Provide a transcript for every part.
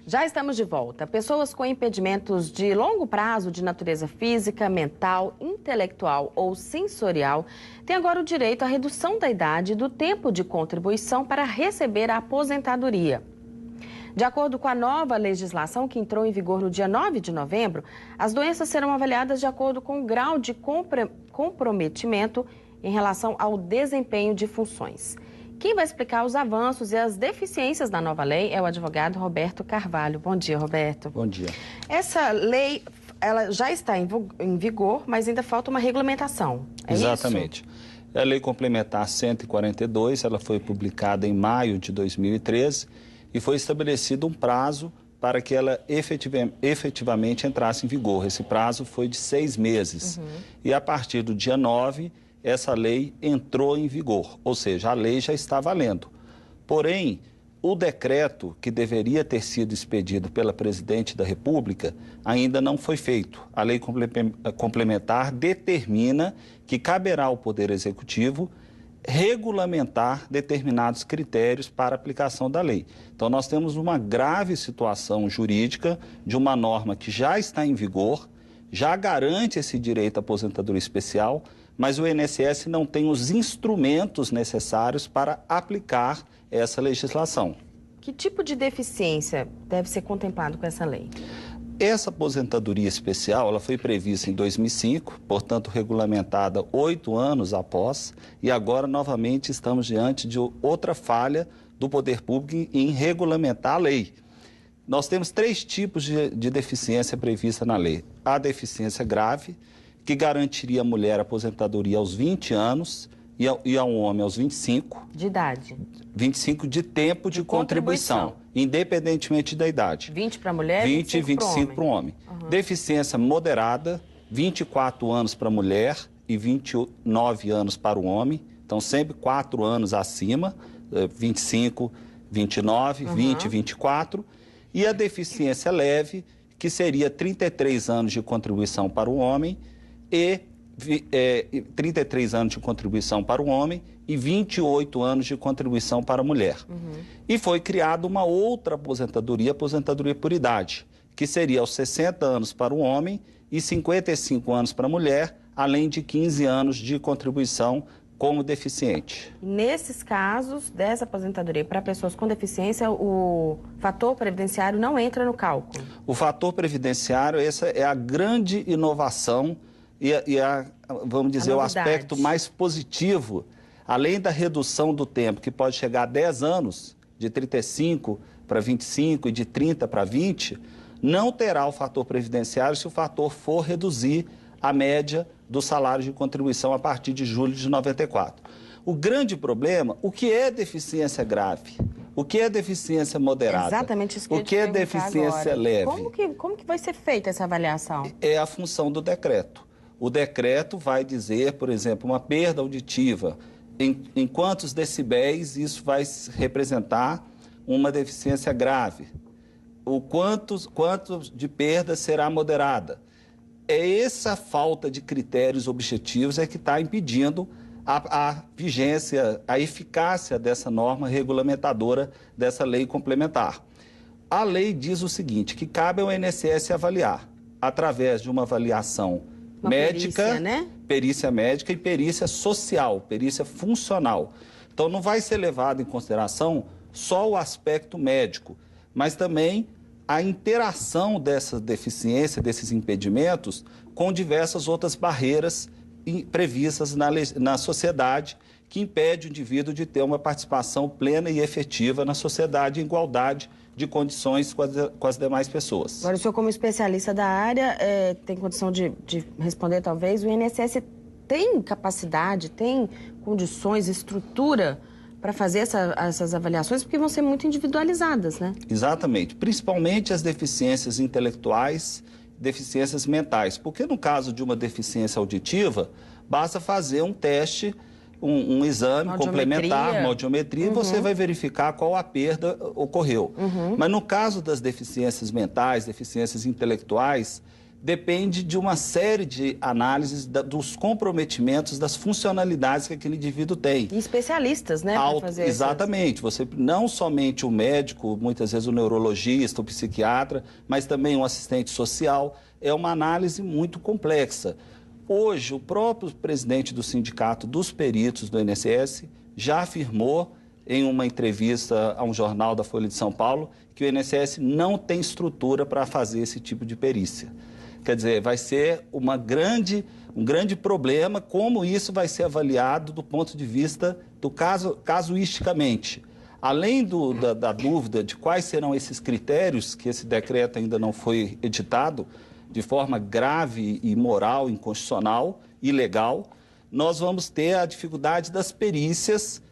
Já estamos de volta. Pessoas com impedimentos de longo prazo de natureza física, mental, intelectual ou sensorial têm agora o direito à redução da idade e do tempo de contribuição para receber a aposentadoria. De acordo com a nova legislação que entrou em vigor no dia 9 de novembro, as doenças serão avaliadas de acordo com o grau de comprometimento em relação ao desempenho de funções. Quem vai explicar os avanços e as deficiências da nova lei é o advogado Roberto Carvalho. Bom dia, Roberto. Bom dia. Essa lei, ela já está em vigor, mas ainda falta uma regulamentação. Exatamente. É a Lei Complementar 142, ela foi publicada em maio de 2013 e foi estabelecido um prazo para que ela efetivamente entrasse em vigor. Esse prazo foi de 6 meses. E a partir do dia 9, essa lei entrou em vigor, ou seja, a lei já está valendo. Porém, o decreto que deveria ter sido expedido pela Presidente da República ainda não foi feito. A lei complementar determina que caberá ao Poder Executivo regulamentar determinados critérios para a aplicação da lei. Então, nós temos uma grave situação jurídica de uma norma que já está em vigor, já garante esse direito à aposentadoria especial, mas o INSS não tem os instrumentos necessários para aplicar essa legislação. Que tipo de deficiência deve ser contemplado com essa lei? Essa aposentadoria especial, ela foi prevista em 2005, portanto regulamentada 8 anos após, e agora novamente estamos diante de outra falha do poder público em regulamentar a lei. Nós temos 3 tipos de deficiência prevista na lei. A deficiência grave, que garantiria à mulher a aposentadoria aos 20 anos e ao homem aos 25. De idade? 25 de tempo de contribuição, independentemente da idade. 20 para a mulher, 20 e 25 para o homem. Deficiência moderada, 24 anos para a mulher e 29 anos para o homem. Então, sempre 4 anos acima, 25, 29, 20, 24. E a deficiência leve, que seria 33 anos de contribuição para o homem e 33 anos de contribuição para o homem e 28 anos de contribuição para a mulher. E foi criada uma outra aposentadoria por idade, que seria aos 60 anos para o homem e 55 anos para a mulher, além de 15 anos de contribuição como deficiente. Nesses casos dessa aposentadoria para pessoas com deficiência, o fator previdenciário não entra no cálculo? O fator previdenciário, essa é a grande inovação vamos dizer, o aspecto mais positivo, além da redução do tempo, que pode chegar a 10 anos, de 35 para 25 e de 30 para 20, não terá o fator previdenciário se o fator for reduzir a média do salário de contribuição a partir de julho de 94. O grande problema, o que é deficiência grave? O que é deficiência moderada? Exatamente isso que eu O que é deficiência leve? Como que vai ser feita essa avaliação? É a função do decreto. O decreto vai dizer, por exemplo, uma perda auditiva, em quantos decibéis isso vai representar uma deficiência grave, o quanto de perda será moderada. É essa falta de critérios objetivos que está impedindo a vigência, a eficácia dessa norma regulamentadora dessa lei complementar. A lei diz o seguinte, que cabe ao INSS avaliar, através de uma avaliação médica, perícia, né? Perícia médica e perícia social, perícia funcional. Então, não vai ser levado em consideração só o aspecto médico, mas também a interação dessa deficiência, desses impedimentos, com diversas outras barreiras previstas na sociedade, que impede o indivíduo de ter uma participação plena e efetiva na sociedade em igualdade de condições com as demais pessoas. Agora, o senhor, como especialista da área, tem condição de responder, talvez, o INSS tem capacidade, tem condições, estrutura para fazer essas avaliações, porque vão ser muito individualizadas, né? Exatamente, principalmente as deficiências intelectuais, deficiências mentais, porque no caso de uma deficiência auditiva, basta fazer um teste, um exame complementar, uma audiometria, e você vai verificar qual a perda ocorreu. Mas no caso das deficiências mentais, deficiências intelectuais, depende de uma série de análises dos comprometimentos, das funcionalidades que aquele indivíduo tem. E especialistas, né, para fazer isso. Exatamente. Você, não somente o médico, muitas vezes o neurologista, o psiquiatra, mas também um assistente social. É uma análise muito complexa. Hoje, o próprio presidente do Sindicato dos Peritos do INSS já afirmou em uma entrevista a um jornal da Folha de São Paulo que o INSS não tem estrutura para fazer esse tipo de perícia. Quer dizer, vai ser um grande problema como isso vai ser avaliado do ponto de vista do casuisticamente. Além da dúvida de quais serão esses critérios, que esse decreto ainda não foi editado, de forma grave e imoral, inconstitucional, ilegal, nós vamos ter a dificuldade das perícias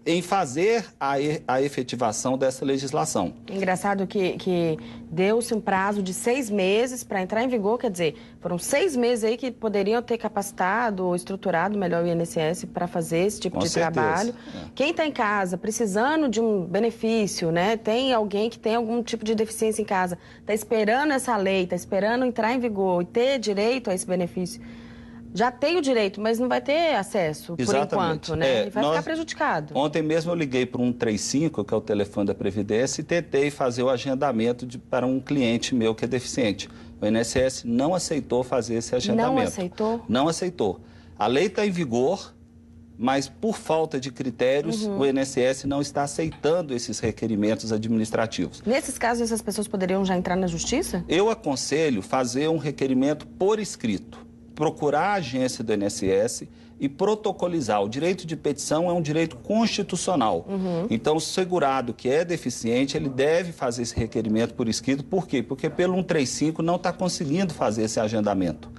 em fazer a efetivação dessa legislação. Engraçado que deu-se um prazo de 6 meses para entrar em vigor, quer dizer, foram 6 meses aí que poderiam ter capacitado ou estruturado melhor o INSS para fazer esse tipo de trabalho. Quem está em casa precisando de um benefício, né? Tem alguém que tem algum tipo de deficiência em casa, está esperando essa lei, está esperando entrar em vigor e ter direito a esse benefício. Já tem o direito, mas não vai ter acesso, por enquanto, né? Ele vai ficar prejudicado. Ontem mesmo eu liguei para o 135, que é o telefone da Previdência, e tentei fazer o agendamento para um cliente meu que é deficiente. O INSS não aceitou fazer esse agendamento. Não aceitou? Não aceitou. A lei está em vigor, mas por falta de critérios, o INSS não está aceitando esses requerimentos administrativos. Nesses casos, essas pessoas poderiam já entrar na justiça? Eu aconselho fazer um requerimento por escrito. Procurar a agência do INSS e protocolizar. O direito de petição é um direito constitucional. Então, o segurado que é deficiente, ele deve fazer esse requerimento por escrito. Por quê? Porque pelo 135 não está conseguindo fazer esse agendamento.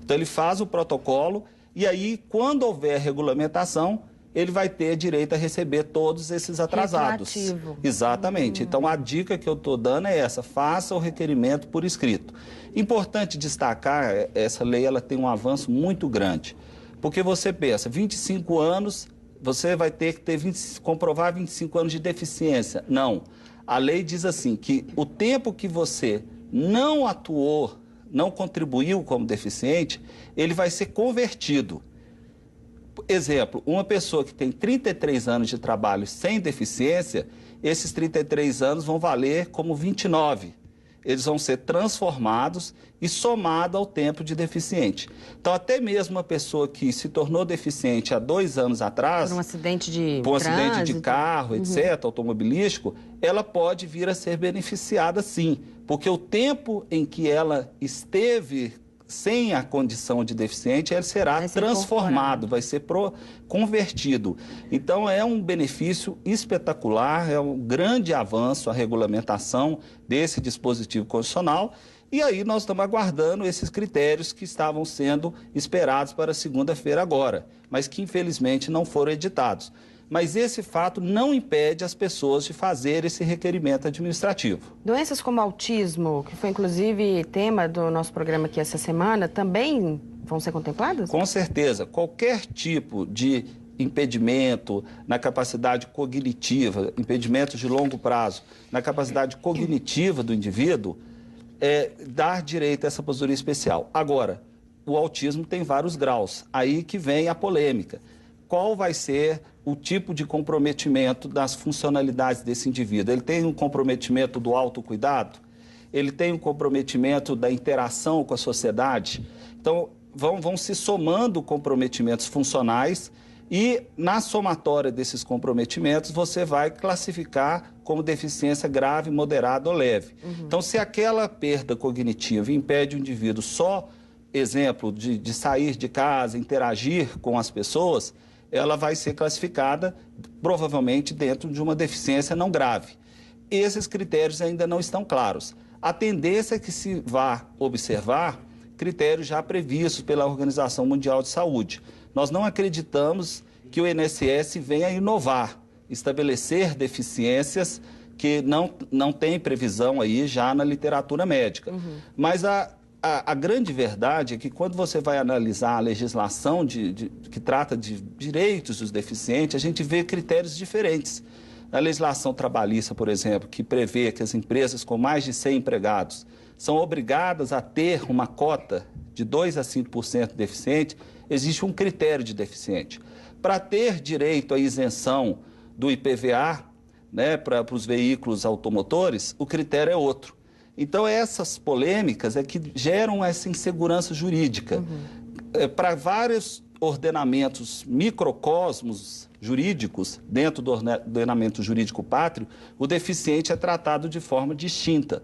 Então, ele faz o protocolo e aí, quando houver regulamentação, ele vai ter direito a receber todos esses atrasados. Retroativo. Exatamente. Então, a dica que eu estou dando é essa, faça o requerimento por escrito. Importante destacar, essa lei ela tem um avanço muito grande, porque você pensa, 25 anos, você vai ter que comprovar 25 anos de deficiência. Não. A lei diz assim, que o tempo que você não atuou, não contribuiu como deficiente, ele vai ser convertido. Exemplo, uma pessoa que tem 33 anos de trabalho sem deficiência, esses 33 anos vão valer como 29. Eles vão ser transformados e somados ao tempo de deficiente. Então, até mesmo uma pessoa que se tornou deficiente há 2 anos atrás... Por um acidente de por um acidente de carro, etc., automobilístico, ela pode vir a ser beneficiada sim. Porque o tempo em que ela esteve sem a condição de deficiente, ele será transformado, vai ser convertido. Então, é um benefício espetacular, é um grande avanço a regulamentação desse dispositivo constitucional. E aí nós estamos aguardando esses critérios que estavam sendo esperados para segunda-feira agora, mas que infelizmente não foram editados. Mas esse fato não impede as pessoas de fazer esse requerimento administrativo. Doenças como autismo, que foi inclusive tema do nosso programa aqui essa semana, também vão ser contempladas? Com certeza. Qualquer tipo de impedimento na capacidade cognitiva, impedimento de longo prazo, na capacidade cognitiva do indivíduo, dar direito a essa aposentadoria especial. Agora, o autismo tem vários graus. Aí que vem a polêmica. Qual vai ser o tipo de comprometimento das funcionalidades desse indivíduo? Ele tem um comprometimento do autocuidado? Ele tem um comprometimento da interação com a sociedade? Então, vão se somando comprometimentos funcionais e, na somatória desses comprometimentos, você vai classificar como deficiência grave, moderada ou leve. Então, se aquela perda cognitiva impede o indivíduo só, exemplo, de sair de casa, interagir com as pessoas, ela vai ser classificada provavelmente dentro de uma deficiência não grave. Esses critérios ainda não estão claros. A tendência é que se vá observar critérios já previstos pela Organização Mundial de Saúde. Nós não acreditamos que o INSS venha inovar, estabelecer deficiências que não tem previsão aí já na literatura médica. Mas a grande verdade é que quando você vai analisar a legislação que trata de direitos dos deficientes, a gente vê critérios diferentes. Na legislação trabalhista, por exemplo, que prevê que as empresas com mais de 100 empregados são obrigadas a ter uma cota de 2 a 5% de deficiente, existe um critério de deficiente. Para ter direito à isenção do IPVA, né, para os veículos automotores, o critério é outro. Então, essas polêmicas é que geram essa insegurança jurídica. Para vários ordenamentos, microcosmos jurídicos, dentro do ordenamento jurídico pátrio, o deficiente é tratado de forma distinta.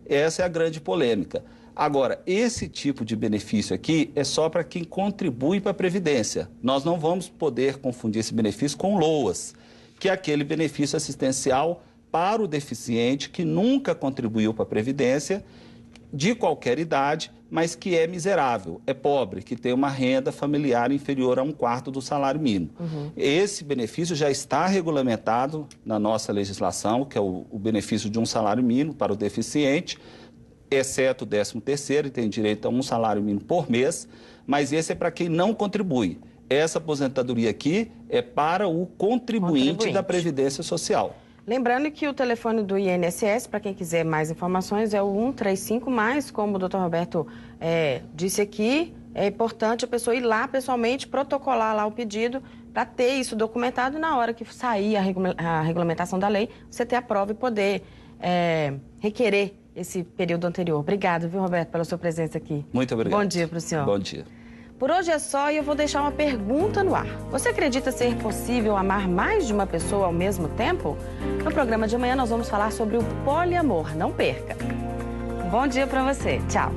Essa é a grande polêmica. Agora, esse tipo de benefício aqui é só para quem contribui para a Previdência. Nós não vamos poder confundir esse benefício com LOAS, que é aquele benefício assistencial para o deficiente que nunca contribuiu para a Previdência, de qualquer idade, mas que é miserável, é pobre, que tem uma renda familiar inferior a 1/4 do salário mínimo. Esse benefício já está regulamentado na nossa legislação, que é o benefício de um salário mínimo para o deficiente, exceto o 13º, e tem direito a um salário mínimo por mês, mas esse é para quem não contribui. Essa aposentadoria aqui é para o contribuinte da Previdência Social. Lembrando que o telefone do INSS, para quem quiser mais informações, é o 135, mas como o doutor Roberto disse aqui, é importante a pessoa ir lá pessoalmente, protocolar lá o pedido, para ter isso documentado e na hora que sair a regulamentação da lei, você ter a prova e poder requerer esse período anterior. Obrigado, viu, Roberto, pela sua presença aqui. Muito obrigado. Bom dia para o senhor. Bom dia. Por hoje é só e eu vou deixar uma pergunta no ar. Você acredita ser possível amar mais de uma pessoa ao mesmo tempo? No programa de amanhã nós vamos falar sobre o poliamor. Não perca. Bom dia para você. Tchau.